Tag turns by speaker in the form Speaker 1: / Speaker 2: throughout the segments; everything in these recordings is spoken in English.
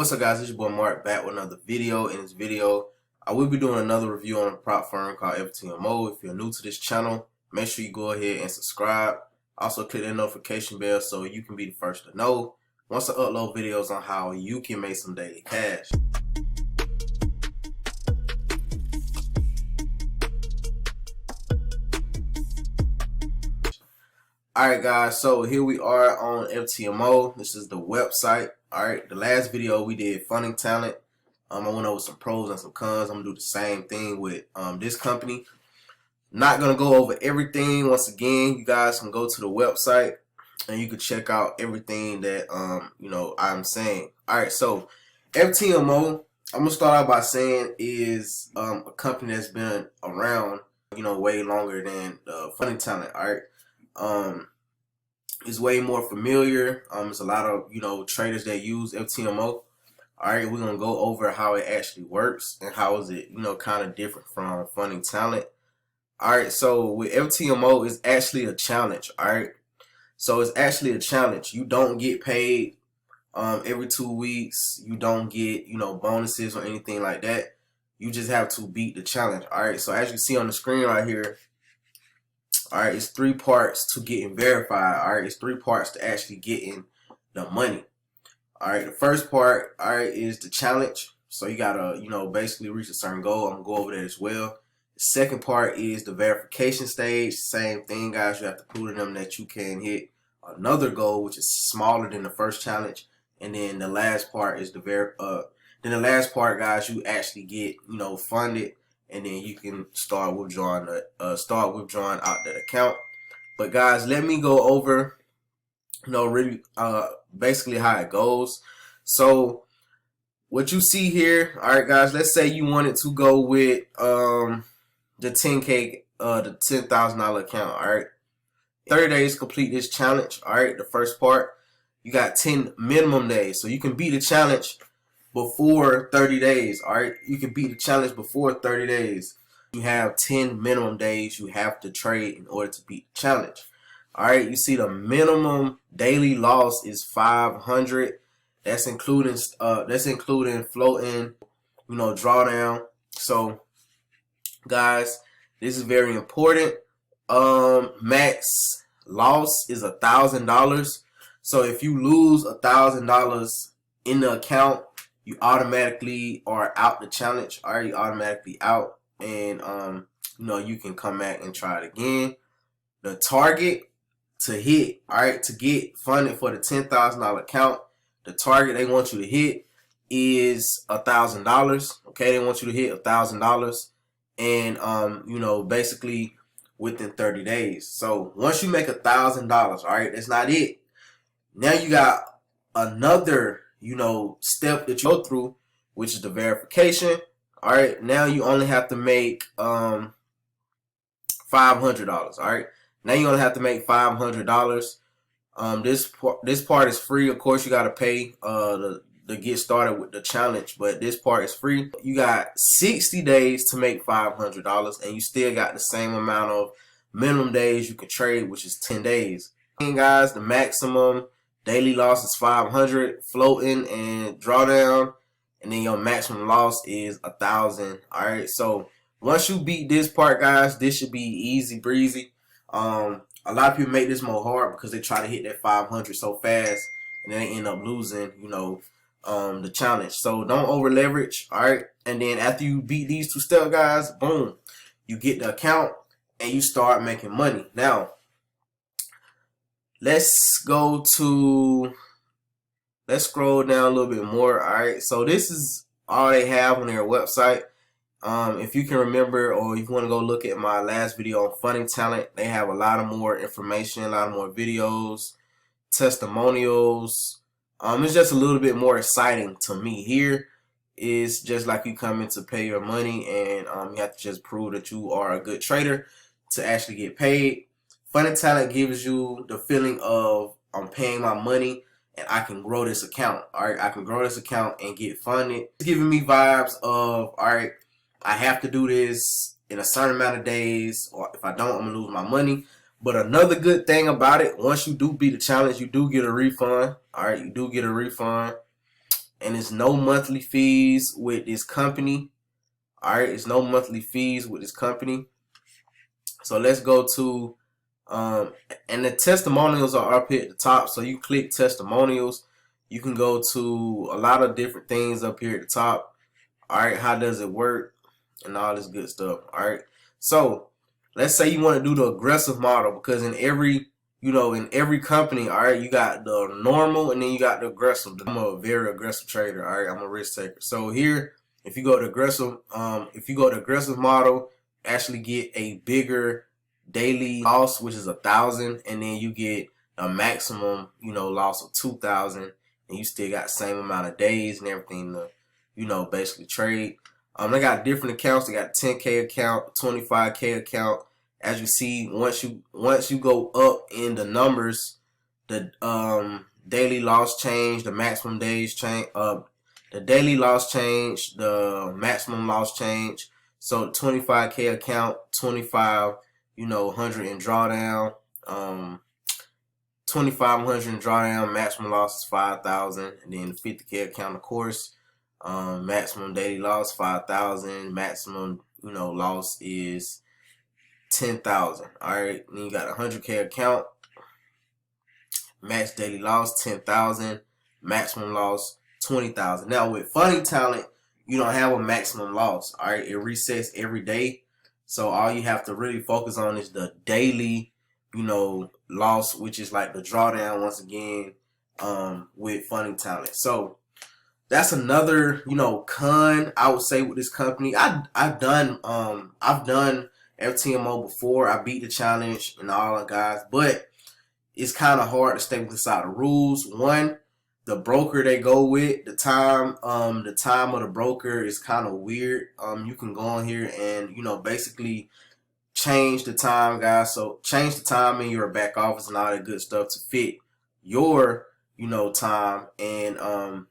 Speaker 1: What's up, guys? It's your boy Mark back with another video. In this video, I will be doing another review on a prop firm called Ftmo. If you're new to this channel, make sure you go ahead and subscribe. Also, click that notification bell so you can be the first to know once I upload videos on how you can make some daily cash. Alright guys, so here we are on Ftmo. This is the website. Alright, the last video we did funding talent. I went over some pros and some cons. I'm gonna do the same thing with this company. Not gonna go over everything. Once again, you guys can go to the website and you can check out everything that I'm saying. Alright, so Ftmo, I'm gonna start out by saying is a company that's been around way longer than funding talent. Alright. It's way more familiar. There's a lot of traders that use Ftmo. Alright, we're gonna go over how it actually works and how is it kind of different from funding talent. Alright, so with Ftmo, it's actually a challenge. Alright, so it's actually a challenge. You don't get paid every 2 weeks. You don't get bonuses or anything like that. You just have to beat the challenge. Alright, so as you see on the screen right here, alright, it's 3 parts to getting verified. Alright, it's 3 parts to actually getting the money. Alright, the first part, alright, is the challenge. So you gotta, basically reach a certain goal. I'm gonna go over that as well. The second part is the verification stage. Same thing, guys. You have to prove to them that you can hit another goal, which is smaller than the first challenge. And then the last part is guys, you actually get, funded. And then you can start withdrawing out that account. But guys, let me go over really basically how it goes. So what you see here, all right guys, let's say you wanted to go with the 10K the $10,000 account. All right, 30 days complete this challenge. All right, the first part, you got 10 minimum days, so you can beat the challenge before 30 days. Alright, you can beat the challenge before 30 days. You have 10 minimum days you have to trade in order to beat the challenge. Alright, you see the minimum daily loss is 500. That's including floating, drawdown. So guys, this is very important. Max loss is $1,000. So if you lose $1,000 in the account, you automatically are out the challenge. Alright, you automatically out, and you can come back and try it again. The target to hit, alright, to get funded for the $10,000 account, the target they want you to hit is $1,000. Okay, they want you to hit $1,000, and basically within 30 days. So once you make $1,000, alright, that's not it. Now you got another step that you go through, which is the verification. All right, now you only have to make $500. All right, now you only have to make $500. This part is free. Of course, you got to pay to get started with the challenge, but this part is free. You got 60 days to make $500, and you still got the same amount of minimum days you can trade, which is 10 days. And guys, the maximum daily loss is 500, floating and drawdown, and then your maximum loss is 1,000. All right, so once you beat this part, guys, this should be easy breezy. A lot of people make this more hard because they try to hit that 500 so fast, and then they end up losing, the challenge. So don't over leverage. All right, and then after you beat these 2 steps, guys, boom, you get the account and you start making money. Now let's scroll down a little bit more. All right, so this is all they have on their website. If you can remember, or if you want to go look at my last video on funding talent, they have a lot of more information, a lot of more videos, testimonials. It's just a little bit more exciting to me. Here is just like you come in to pay your money, and you have to just prove that you are a good trader to actually get paid. Funding talent gives you the feeling of I'm paying my money and I can grow this account. Alright, I can grow this account and get funded. It's giving me vibes of, alright, I have to do this in a certain amount of days, or if I don't, I'm gonna lose my money. But another good thing about it, once you do beat the challenge, you do get a refund. Alright, you do get a refund. and it's no monthly fees with this company. All right, it's no monthly fees with this company. So let's go to and the testimonials are up here at the top. So you click testimonials. You can go to a lot of different things up here at the top. All right, how does it work and all this good stuff. All right, so let's say you want to do the aggressive model, because in every in every company, all right, you got the normal and then you got the aggressive. I'm a very aggressive trader. All right, I'm a risk taker. So here, if you go to aggressive model, actually get a bigger daily loss, which is 1,000, and then you get a maximum loss of 2,000, and you still got the same amount of days and everything to basically trade. They got different accounts. They got 10K account, 25K account. As you see, once you go up in the numbers, the daily loss change, the maximum days change, the daily loss change, the maximum loss change. So 25K account, 2,500 in drawdown, 2,500 in drawdown, maximum loss is 5,000, and then the 50K account, of course, maximum daily loss 5,000, maximum loss is 10,000. All right, then you got a 100K account, max daily loss 10,000, maximum loss 20,000. Now with Funding Talent, you don't have a maximum loss. All right, it resets every day, so all you have to really focus on is the daily loss, which is like the drawdown once again with Funding Talent. So that's another con I would say with this company. I've done Ftmo before. I beat the challenge and all that, guys, but it's kind of hard to stay inside the rules. One, the broker they go with, the time of the broker is kind of weird. You can go on here and basically change the time, guys. So change the time in your back office and all that good stuff to fit your time, and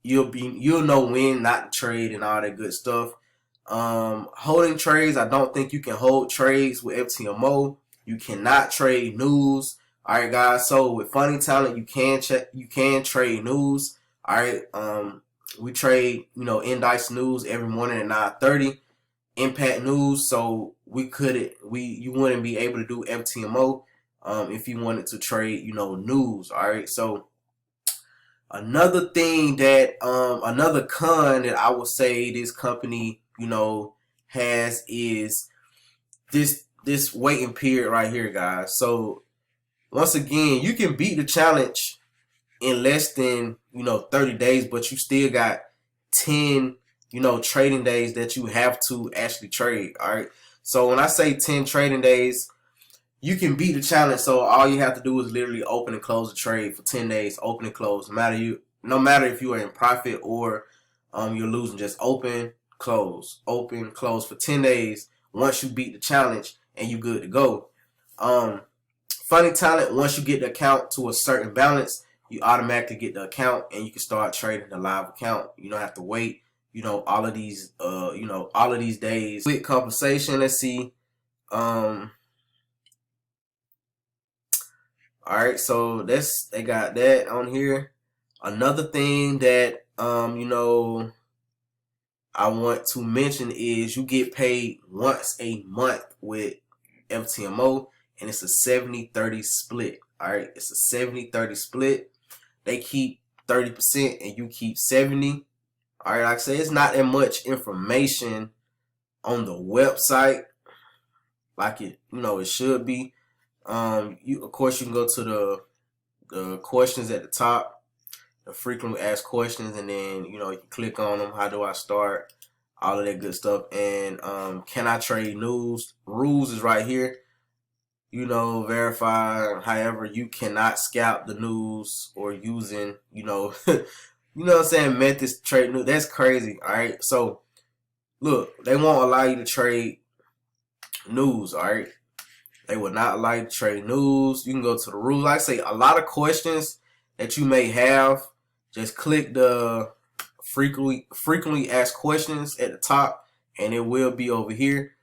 Speaker 1: you'll know when not to trade and all that good stuff. Holding trades, I don't think you can hold trades with Ftmo. You cannot trade news. All right, guys. So with Funding Talent, you can trade news. All right. We trade indice news every morning at 9:30. Impact news. So you wouldn't be able to do Ftmo if you wanted to trade news. All right. So another thing that another con that I would say this company has is this waiting period right here, guys. So once again, you can beat the challenge in less than 30 days, but you still got 10 trading days that you have to actually trade. All right, so when I say 10 trading days, you can beat the challenge. So all you have to do is literally open and close the trade for 10 days. Open and close. No matter if you are in profit or you're losing, just open, close for 10 days. Once you beat the challenge and you good to go. Funding Talent, once you get the account to a certain balance, you automatically get the account and you can start trading the live account. You don't have to wait all of these days. Quick compensation, let's see. All right, so they got that on here. Another thing that I want to mention is you get paid once a month with Ftmo, and it's a 70-30 split. All right, it's a 70-30 split. They keep 30% and you keep 70. All right, like I say, it's not that much information on the website like it should be. Of course, you can go to the questions at the top, the frequently asked questions, and then you can click on them. How do I start? All of that good stuff. And can I trade news? Rules is right here. Verify. However, you cannot scalp the news or using what I'm saying, methods to trade news. That's crazy. All right, so look, they won't allow you to trade news. All right, they will not allow you to trade news. You can go to the rules. Like I say, a lot of questions that you may have, just click the frequently asked questions at the top, and it will be over here.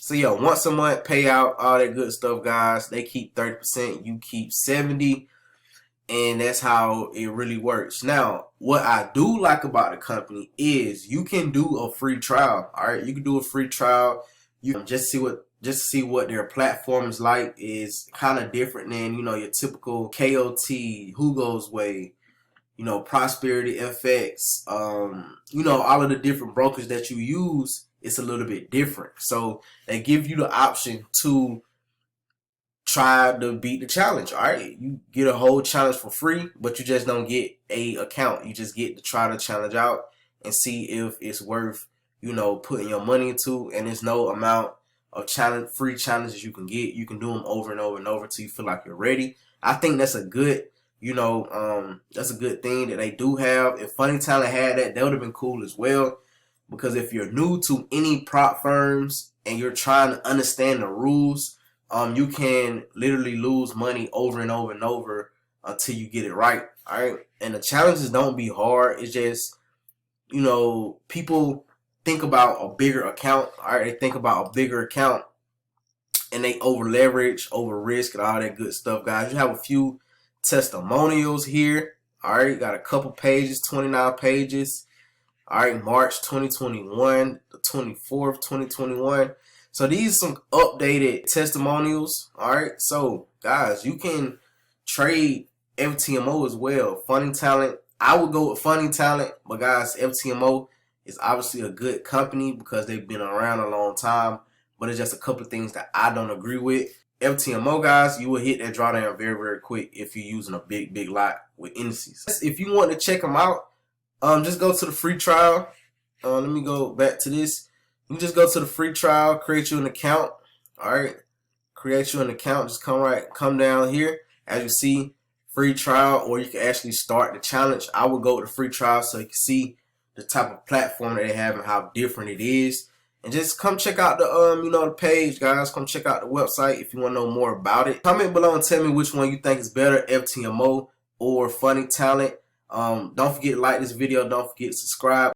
Speaker 1: So yeah, once a month payout, all that good stuff, guys. They keep 30%, you keep 70. and that's how it really works. Now, what I do like about the company is you can do a free trial. All right, you can do a free trial. You can just see what their platform is like. Is kind of different than your typical KOT, Hugo's Way, Prosperity FX, all of the different brokers that you use. It's a little bit different. So they give you the option to try to beat the challenge. All right, you get a whole challenge for free, but you just don't get a account. You just get to try the challenge out and see if it's worth putting your money into. And there's no amount of free challenges you can get. You can do them over and over and over till you feel like you're ready. I think that's a good that's a good thing that they do have. If Funded Talent had that would have been cool as well. Because if you're new to any prop firms and you're trying to understand the rules, you can literally lose money over and over and over until you get it right. All right. And the challenges don't be hard. It's just, people think about a bigger account. All right. They think about a bigger account and they over leverage, over risk, and all that good stuff, guys. You have a few testimonials here. All right. Got a couple pages, 29 pages. All right. March 2021, the 24th, 2021. So these are some updated testimonials. All right. So guys, you can trade Ftmo as well. Funded Talent. I would go with Funded Talent, but guys, Ftmo is obviously a good company because they've been around a long time. But it's just a couple of things that I don't agree with. Ftmo, guys, you will hit that drawdown very, very quick if you're using a big lot with indices. If you want to check them out, just go to the free trial. Let me go back to this. You just go to the free trial, create you an account. All right, create you an account. Just come down here. As you see, free trial, or you can actually start the challenge. I would go with the free trial so you can see the type of platform that they have and how different it is. And just come check out the the page, guys. Come check out the website if you want to know more about it. Comment below and tell me which one you think is better, Ftmo or Funded Talent. Don't forget to like this video. Don't forget to subscribe.